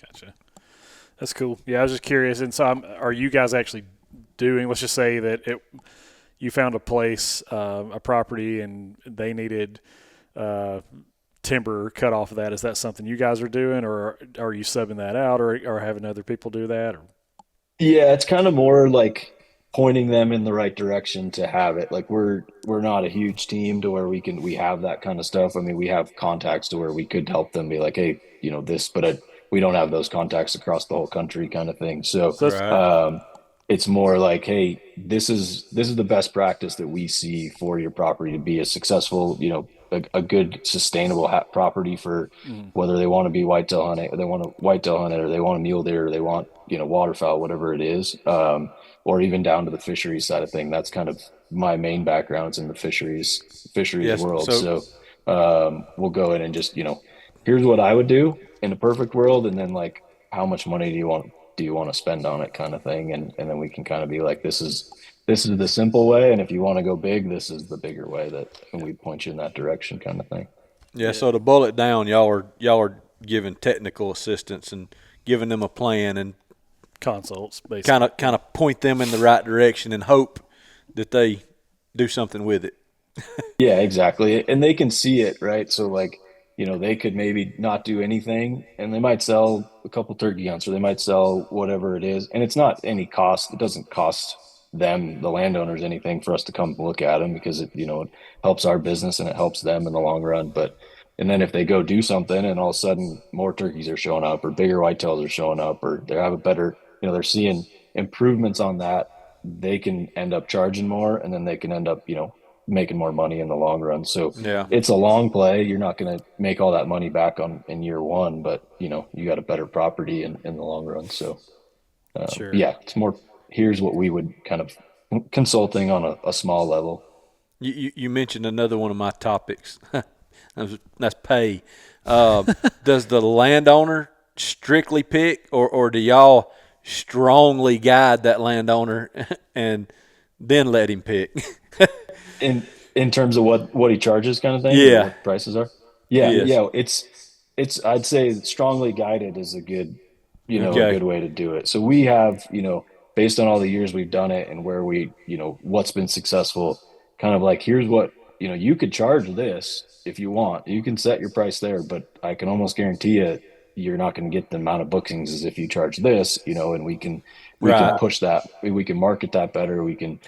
Gotcha. That's cool. Yeah, I was just curious. And so, are you guys actually doing? Let's just say that you found a place, a property, and they needed uh, timber cut off of that. Is that something you guys are doing, or are you subbing that out, or having other people do that? Or Yeah, it's kind of more like pointing them in the right direction to have it. Like we're not a huge team to where we have that kind of stuff. I mean, we have contacts to where we could help them be like, hey, this, but we don't have those contacts across the whole country kind of thing. So so that's Right. it's more like, hey, this is the best practice that we see for your property to be a successful, a good sustainable property for mm, whether they want to be whitetail hunting, or they want to whitetail hunt it, or they want a mule deer, or they want waterfowl, whatever it is, or even down to the fisheries side of thing. That's kind of my main background's in the fisheries Yes. world. So So we'll go in and just here's what I would do in a perfect world, and then like how much money do you want to spend on it kind of thing, and then we can kind of be like this is the simple way, and if you want to go big, this is the bigger way that and we point you in that direction kind of thing. yeah. So to boil it down, y'all are giving technical assistance and giving them a plan and consults kind basically. of kind of point them in the right direction and hope that they do something with it. Yeah, exactly. And they can see it, right? So like, they could maybe not do anything and they might sell a couple turkey hunts or they might sell whatever it is. And it's not any cost. It doesn't cost them, the landowners, anything for us to come look at them because it helps our business and it helps them in the long run. But and then if they go do something and all of a sudden more turkeys are showing up or bigger whitetails are showing up or they have a better, they're seeing improvements on that, they can end up charging more and then they can end up, making more money in the long run. So Yeah. it's a long play. You're not going to make all that money back on in year one, but you got a better property in the long run. So Sure. yeah, it's more. Here's what we would kind of consulting on a small level. You mentioned another one of my topics. That's pay. Does the landowner strictly pick, or do y'all strongly guide that landowner and then let him pick? In terms of what he charges, kind of thing, or Yeah. what prices are. Yeah, Yes. yeah. It's I'd say strongly guided is a Okay. good way to do it. So we have, based on all the years we've done it and where what's been successful, kind of like, here's what, you could charge this if you want. You can set your price there, but I can almost guarantee you you're not going to get the amount of bookings as if you charge this, and we can Right. push that. We can market that better. We can,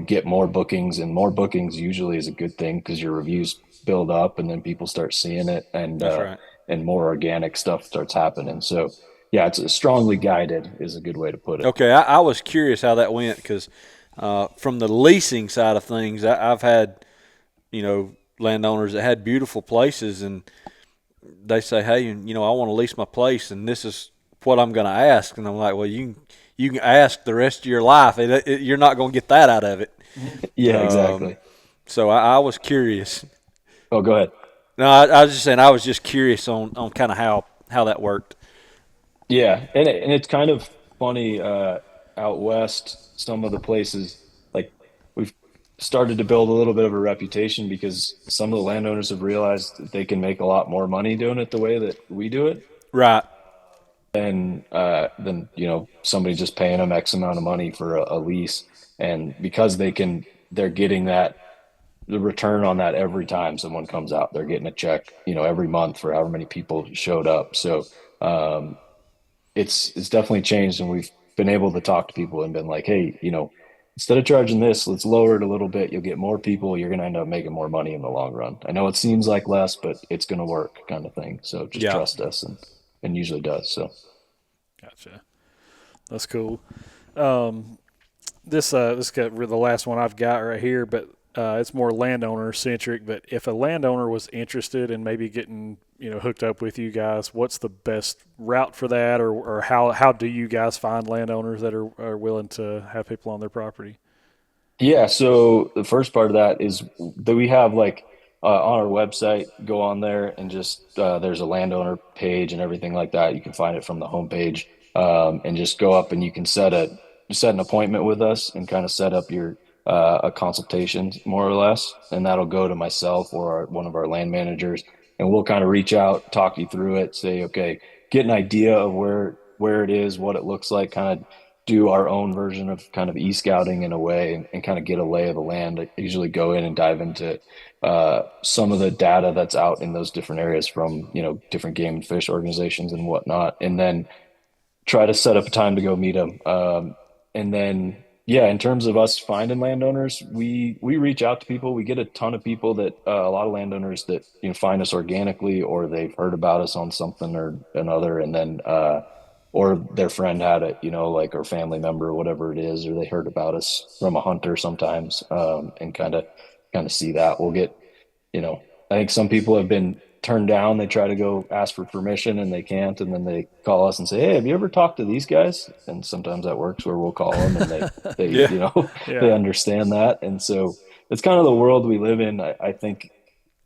get more bookings, and more bookings usually is a good thing because your reviews build up and then people start seeing it That's right. and more organic stuff starts happening. So yeah, it's strongly guided is a good way to put it. Okay. I was curious how that went because from the leasing side of things, I've had landowners that had beautiful places and they say, hey, I want to lease my place and this is what I'm going to ask. And I'm like, well, you can ask the rest of your life. You're not going to get that out of it. Yeah, Um, exactly. so I was curious. Oh, go ahead. No, I was just saying I was just curious on kind of how that worked. Yeah, and it's kind of funny out west. Some of the places like we've started to build a little bit of a reputation because some of the landowners have realized that they can make a lot more money doing it the way that we do it Right. than somebody just paying them X amount of money for a lease. And because they're getting the return on that every time someone comes out. They're getting a check, every month for however many people showed up. So um, it's definitely changed, and we've been able to talk to people and been like, hey, instead of charging this, let's lower it a little bit. You'll get more people. You're going to end up making more money in the long run. I know it seems like less, but it's going to work, kind of thing. So just Yeah. trust us. And and usually does. So. Gotcha. That's cool. Um, this got the last one I've got right here, but it's more landowner centric. But if a landowner was interested in maybe getting hooked up with you guys, what's the best route for that, or how do you guys find landowners that are willing to have people on their property? Yeah, so the first part of that is that we have like on our website, go on there and just there's a landowner page and everything like that. You can find it from the homepage, and just go up and you can set an appointment with us and kind of set up your a consultation more or less, and that'll go to myself or one of our land managers, and we'll kind of reach out, talk you through it, say, okay, get an idea of where it is, what it looks like, kind of do our own version of kind of e-scouting in a way, and kind of get a lay of the land. I usually go in and dive into some of the data that's out in those different areas from, different game and fish organizations and whatnot, and then try to set up a time to go meet them. And then, yeah, in terms of us finding landowners, we reach out to people. We get a ton of people that a lot of landowners that find us organically, or they've heard about us on something or another, and then or their friend had it, like, or family member or whatever it is, or they heard about us from a hunter sometimes, and kind of see that. We'll get, I think some people have been turned down. They try to go ask for permission and they can't, and then they call us and say, "Hey, have you ever talked to these guys?" And sometimes that works where we'll call them and they Yeah. they Yeah. understand that. And so it's kind of the world we live in. I think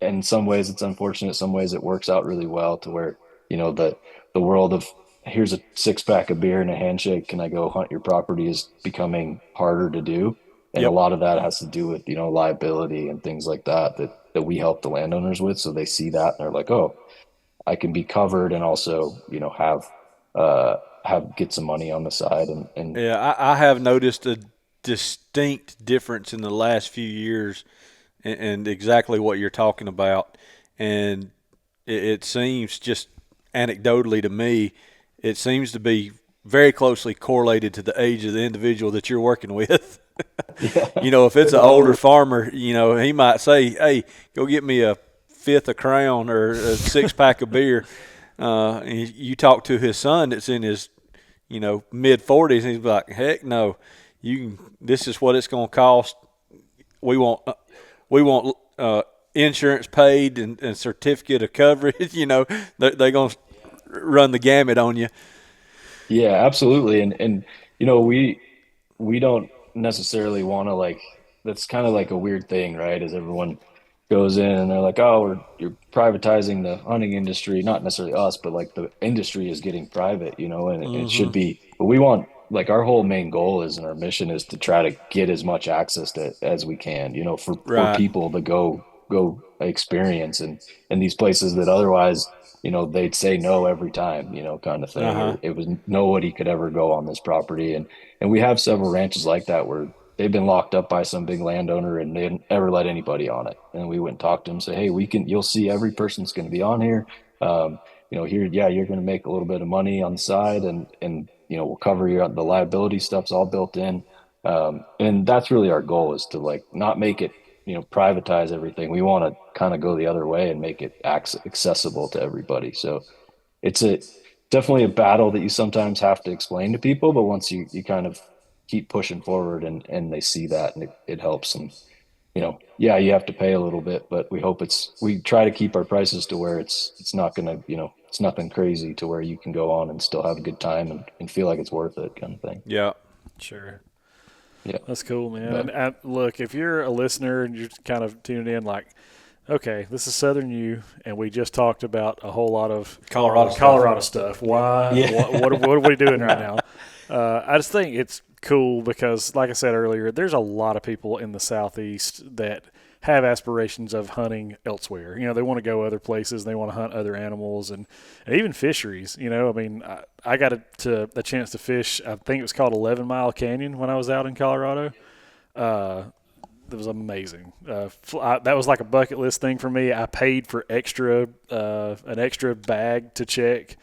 in some ways it's unfortunate. Some ways it works out really well to where, the world of here's a six pack of beer and a handshake, can I go hunt your property, is becoming harder to do. And a Yep. lot of that has to do with, liability and things like that we help the landowners with. So they see that and they're like, oh, I can be covered and also, have get some money on the side, and Yeah, I have noticed a distinct difference in the last few years, and exactly what you're talking about. And it seems, just anecdotally to me, it seems to be very closely correlated to the age of the individual that you're working with. yeah. If it's an older farmer, he might say, "Hey, go get me a fifth of Crown or a six pack of beer." And you talk to his son that's in his, mid 40s, and he's like, "Heck no, you can. This is what it's going to cost. We want, insurance paid and certificate of coverage. They're going to run the gamut on you." Yeah, absolutely. And we don't necessarily want to, like, that's kind of like a weird thing, right? As everyone goes in and they're like, "Oh, you're privatizing the hunting industry." Not necessarily us, but like the industry is getting private, and it should Mm-hmm. be. But we want, like, our whole main goal is, and our mission is to try to get as much access to as we can, for Right. people to go experience, and these places that otherwise, they'd say no every time, kind of Uh thing, huh. or it was nobody could ever go on this property. And we have several ranches like that where they've been locked up by some big landowner and they didn't ever let anybody on it. And we went and talked to them, say, "Hey, you'll see every person's going to be on here. Here, yeah, you're going to make a little bit of money on the side, and we'll cover the liability stuff's all built in." And that's really our goal, is to, like, not make it, privatize everything. We want to kind of go the other way and make it accessible to everybody. So it's definitely a battle that you sometimes have to explain to people, but once you kind of keep pushing forward, and they see that, and it helps. And yeah, you have to pay a little bit, but we try to keep our prices to where it's not gonna, it's nothing crazy, to where you can go on and still have a good time, and feel like it's worth it, kind of thing. Yeah. Sure. Yeah. That's cool, man. And But look, if you're a listener and you're kind of tuning in, like, okay, this is Southern U, and we just talked about a whole lot of Colorado stuff. Why? yeah. What are we doing right now? I just think it's cool because, like I said earlier, there's a lot of people in the Southeast that have aspirations of hunting elsewhere. They want to go other places. They want to hunt other animals and even fisheries. I mean, I got a chance to fish, I think it was called 11 Mile Canyon when I was out in Colorado. That was amazing. That was like a bucket list thing for me. I paid for an extra bag to check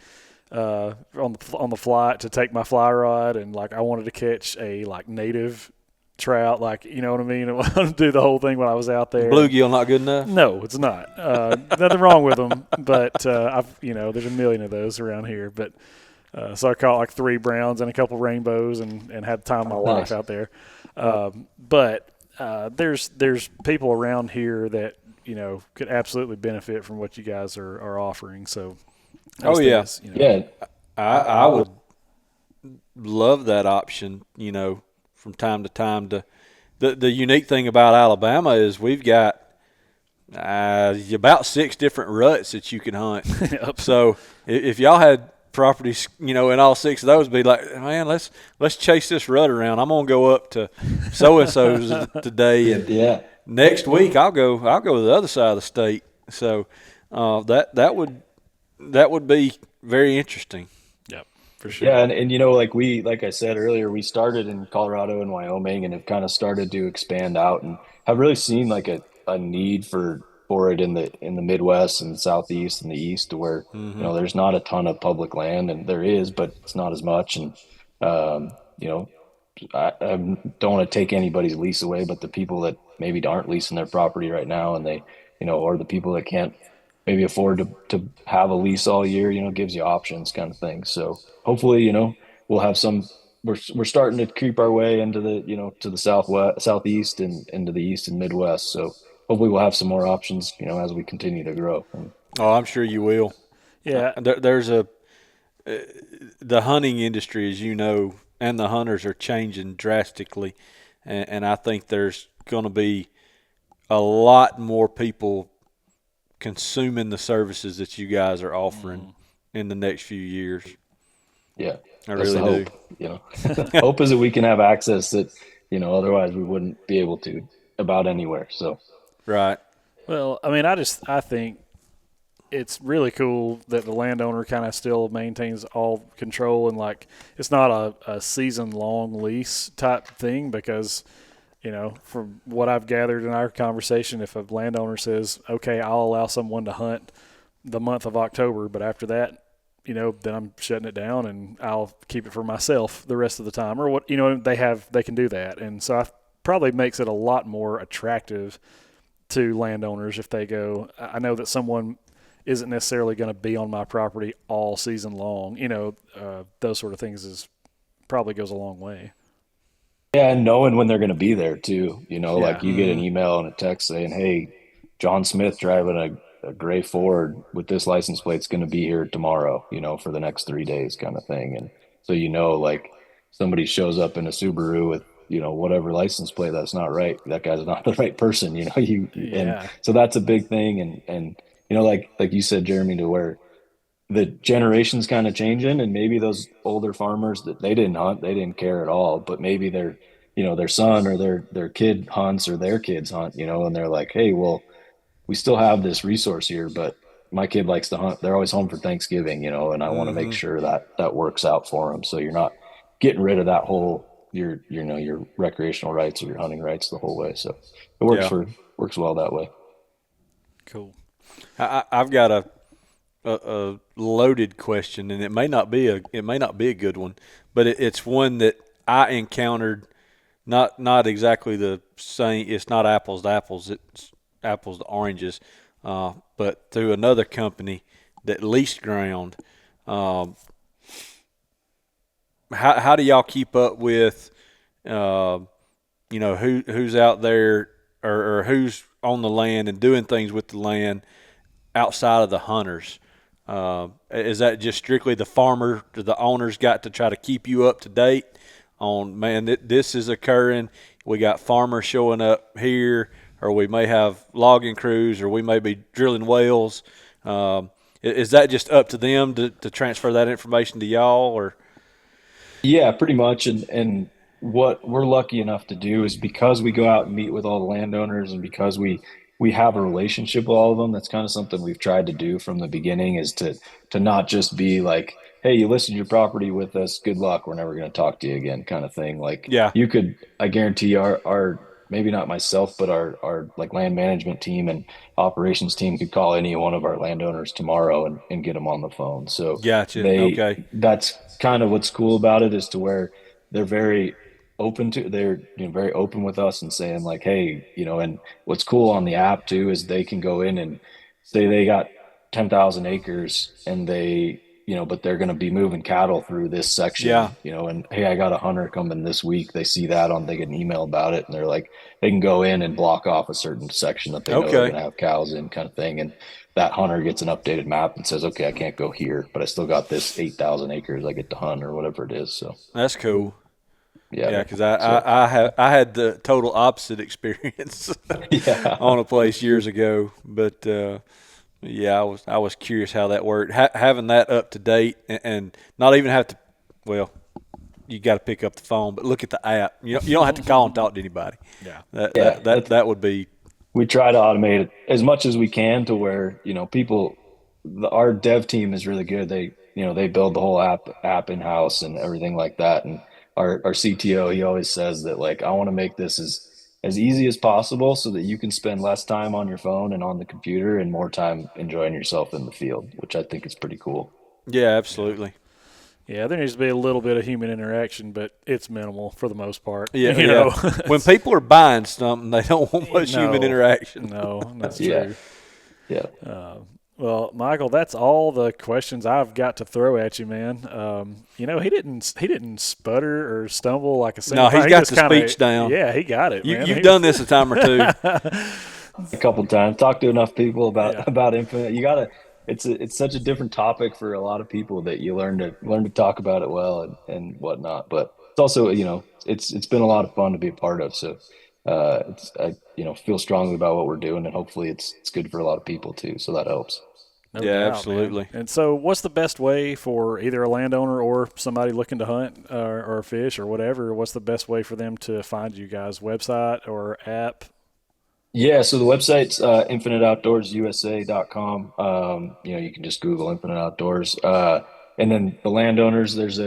on the flight to take my fly rod, and, like, I wanted to catch a, like, native trout, like, you know what I mean? I want to do the whole thing when I was out there. Bluegill not good enough? No, it's not. Nothing wrong with them, but there's a million of those around here. But so I caught like 3 browns and a couple rainbows, and had the time of my life out there. But there's people around here that could absolutely benefit from what you guys are offering. So, I would love that option. From time to time. The unique thing about Alabama is we've got about 6 different ruts that you can hunt. Yep. So if y'all had properties, in all 6 of those, be like, man, let's chase this rut around. I'm gonna go up to so and so's today, and next week I'll go to the other side of the state. So that would be very interesting. Yep, for sure. Yeah, and like I said earlier, we started in Colorado and Wyoming, and have kind of started to expand out, and have really seen like a need for it in the Midwest and Southeast and the East, to where there's not a ton of public land, and there is, but it's not as much. And I don't want to take anybody's lease away, but the people that maybe aren't leasing their property right now, and they or the people that can't maybe afford to have a lease all year, gives you options, kind of thing. So hopefully, we'll have some. We're starting to creep our way into the to the southeast and into the east and Midwest. So hopefully we'll have some more options, as we continue to grow. Oh, I'm sure you will. Yeah, there's the hunting industry, as you know, and the hunters are changing drastically, and I think there's going to be a lot more people consuming the services that you guys are offering in the next few years. Yeah, I really do. Hope is that we can have access that otherwise we wouldn't be able to about anywhere. So right. Well, I mean, I think it's really cool that the landowner kind of still maintains all control, and like it's not a season long lease type thing, because from what I've gathered in our conversation, if a landowner says, okay, I'll allow someone to hunt the month of October, but after that, then I'm shutting it down and I'll keep it for myself the rest of the time, or what, they can do that. And so I probably makes it a lot more attractive to landowners if they go, I know that someone isn't necessarily going to be on my property all season long. Those sort of things probably goes a long way. Yeah, and knowing when they're going to be there too. Like you get an email and a text saying, "Hey, John Smith driving a gray Ford with this license plate's going to be here tomorrow. For the next 3 days," kind of thing. And so like somebody shows up in a Subaru with whatever license plate, that's not right. That guy's not the right person. And so that's a big thing. And like you said, Jeremy, to where the generations kind of changing, and maybe those older farmers that they didn't hunt, they didn't care at all, but maybe their son or their kid hunts, or their kids hunt, and they're like, hey, well, we still have this resource here, but my kid likes to hunt. They're always home for Thanksgiving, and I want to make sure that works out for them. So you're not getting rid of that whole your recreational rights or your hunting rights the whole way. So it works well that way. Cool. I've got a loaded question, and it may not be a good one, but it's one that I encountered. Not exactly the same. It's not apples to apples. It's apples to oranges, but through another company that leased ground. How do y'all keep up with, who's out there or who's on the land and doing things with the land outside of the hunters? Is that just strictly the farmer, the owners got to try to keep you up to date on, man, this is occurring, we got farmers showing up here, or we may have logging crews, or we may be drilling wells? Is that just up to them to transfer that information to y'all, or? Yeah, pretty much. And what we're lucky enough to do is, because we go out and meet with all the landowners, and because we have a relationship with all of them, that's kind of something we've tried to do from the beginning, is to not just be like, hey, you listed your property with us, good luck, we're never going to talk to you again, kind of thing. Like, I guarantee our maybe not myself, but our like land management team and operations team could call any one of our landowners tomorrow and get them on the phone. So gotcha. Okay. That's kind of what's cool about it, is to where they're very open to they're very open with us and saying like, hey, and what's cool on the app too is they can go in and say they got 10,000 acres and but they're going to be moving cattle through this Yeah. section, and hey, I got a hunter coming this week. They see that they get an email about it, and they're like, they can go in and block off a certain section that they know they're Okay. going to have cows in, kind of thing. And that hunter gets an updated map and says, okay, I can't go here, but I still got this 8,000 acres I get to hunt or whatever it is. So That's cool. Yeah, yeah, because so I had the total opposite experience yeah. on a place years ago, but yeah, I was curious how that worked. Having that up to date and not even have to, well, you got to pick up the phone, but look at the app. You don't have to call and talk to anybody. Yeah. That would be. We try to automate it as much as we can to where our dev team is really good. They build the whole app in house and everything like that. And our CTO, he always says that, like, I want to make this as easy as possible so that you can spend less time on your phone and on the computer and more time enjoying yourself in the field, which I think is pretty cool. Yeah, absolutely. Yeah, there needs to be a little bit of human interaction, but it's minimal for the most part. Yeah, you know? When people are buying something, they don't want much human interaction. No, that's Yeah. true. Yeah. Well, Michael, that's all the questions I've got to throw at you, man. He didn't sputter or stumble like a single No, he's time. got He the just speech down. Yeah, he got it, man. You've done this a time or two. A couple times. Talked to enough people about Yeah. about Infinite. You gotta. It's such a different topic for a lot of people that you learn to talk about it well and whatnot. But it's also it's been a lot of fun to be a part of. So I feel strongly about what we're doing, and hopefully it's good for a lot of people too. So that helps. No Yeah, doubt, absolutely. man. And so, what's the best way for either a landowner or somebody looking to hunt or fish or whatever? What's the best way for them to find you guys? Website or app? Yeah, so the website's infiniteoutdoorsusa.com. You can just Google Infinite Outdoors. And then the landowners, there's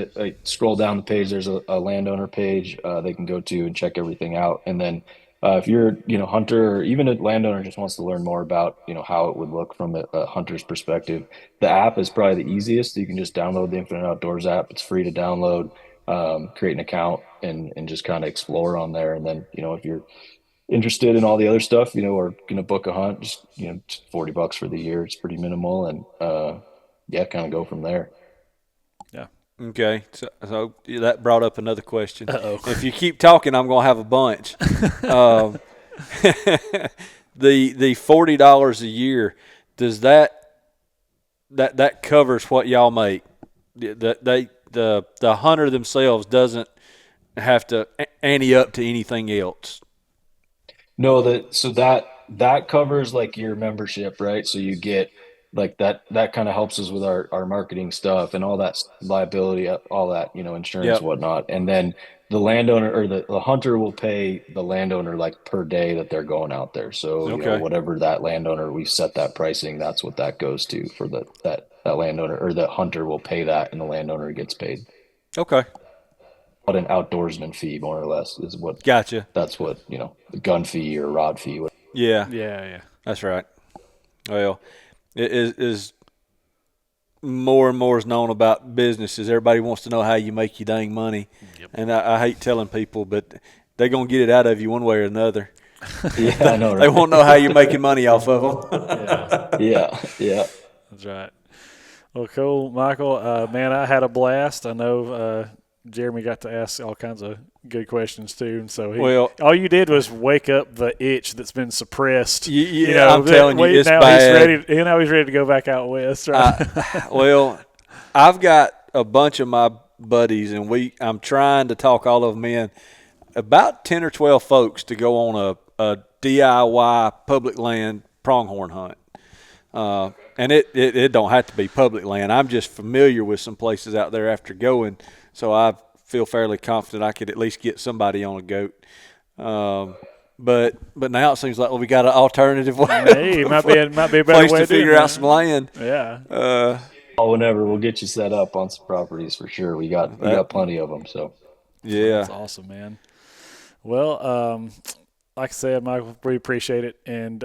scroll down the page, there's a landowner page they can go to and check everything out. And then if you're, hunter or even a landowner just wants to learn more about, how it would look from a hunter's perspective, the app is probably the easiest. You can just download the Infinite Outdoors app. It's free to download, create an account and just kind of explore on there. And then, if you're interested in all the other stuff, or gonna book a hunt, just $40 for the year. It's pretty minimal, and yeah, kind of go from there. Yeah. Okay, so that brought up another question. Uh-oh. If you keep talking, I'm going to have a bunch. um, the $40 a year, does that covers what y'all make? The hunter themselves doesn't have to ante up to anything else. No, that covers like your membership, right? So you get like that kind of helps us with our marketing stuff and all that liability, all that, insurance, Yep. whatnot. And then the landowner or the hunter will pay the landowner like per day that they're going out there. So, Okay. whatever that landowner, we set that pricing, that's what that goes to for that landowner, or the hunter will pay that and the landowner gets paid. Okay. But an outdoorsman fee, more or less, is what Gotcha. that's what, the gun fee or rod fee. Yeah. Yeah. That's right. Well, it is more and more is known about businesses. Everybody wants to know how you make your dang money. Yep. And I hate telling people, but they're going to get it out of you one way or another. Yeah, I know, They right? won't know how you're making money off of them. Yeah. That's right. Well, cool, Michael. Man, I had a blast. I know Jeremy got to ask all kinds of good questions too, and so all you did was wake up the itch that's been suppressed. I'm telling you, it's now bad. He's ready to go back out west. Right? Well, I've got a bunch of my buddies, and I'm trying to talk all of them in. About 10 or 12 folks to go on a DIY public land pronghorn hunt. And it don't have to be public land. I'm just familiar with some places out there after going, so I feel fairly confident I could at least get somebody on a goat. But now it seems like we got an alternative way. Hey, it might be a better place way to figure that. out some land. Yeah. Whenever we'll get you set up on some properties for sure. We got plenty of them. So Yeah, that's awesome, man. Well, like I said, Michael, we appreciate it, and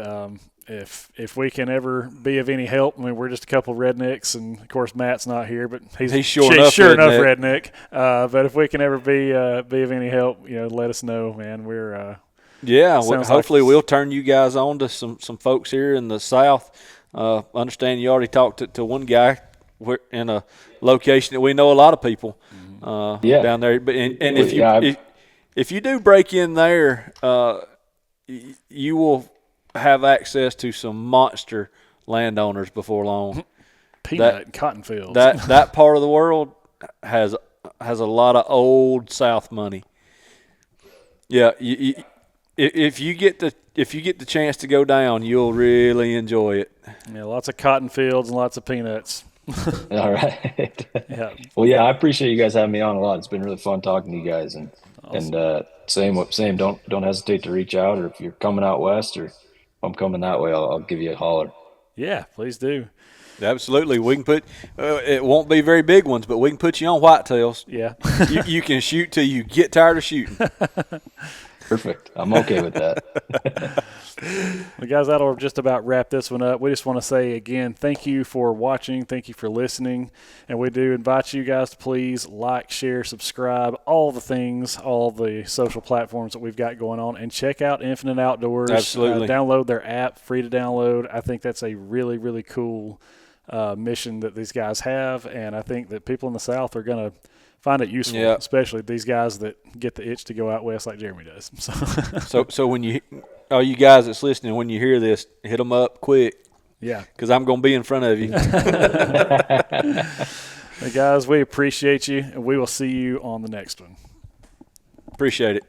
if we can ever be of any help, I mean, we're just a couple of rednecks, and of course Matt's not here, but he's sure enough redneck. But if we can ever be of any help, let us know, man. We're hopefully we'll turn you guys on to some folks here in the South. Understand you already talked to one guy in a location that we know a lot of people down there. But if you do break in there, you will have access to some monster landowners before long. Peanut and cotton fields. That part of the world has a lot of old South money. Yeah, if you get the chance to go down, you'll really enjoy it. Yeah, lots of cotton fields and lots of peanuts. All right. Yeah. Well, yeah, I appreciate you guys having me on a lot. It's been really fun talking to you guys, and awesome. and same. Don't hesitate to reach out, or if you're coming out west, or if I'm coming that way, I'll give you a holler. Yeah, please do. Absolutely. We can put it won't be very big ones, but we can put you on whitetails. Yeah. you can shoot till you get tired of shooting. Perfect. I'm okay with that. Well, guys, that'll just about wrap this one up. We just want to say again, thank you for watching. Thank you for listening. And we do invite you guys to please like, share, subscribe, all the things, all the social platforms that we've got going on, and check out Infinite Outdoors. Absolutely. Download their app, free to download. I think that's a really, really cool mission that these guys have. And I think that people in the South are going to find it useful, especially these guys that get the itch to go out west like Jeremy does. So when all you guys that's listening, when you hear this, hit them up quick. Yeah. Because I'm going to be in front of you. Hey guys, we appreciate you, and we will see you on the next one. Appreciate it.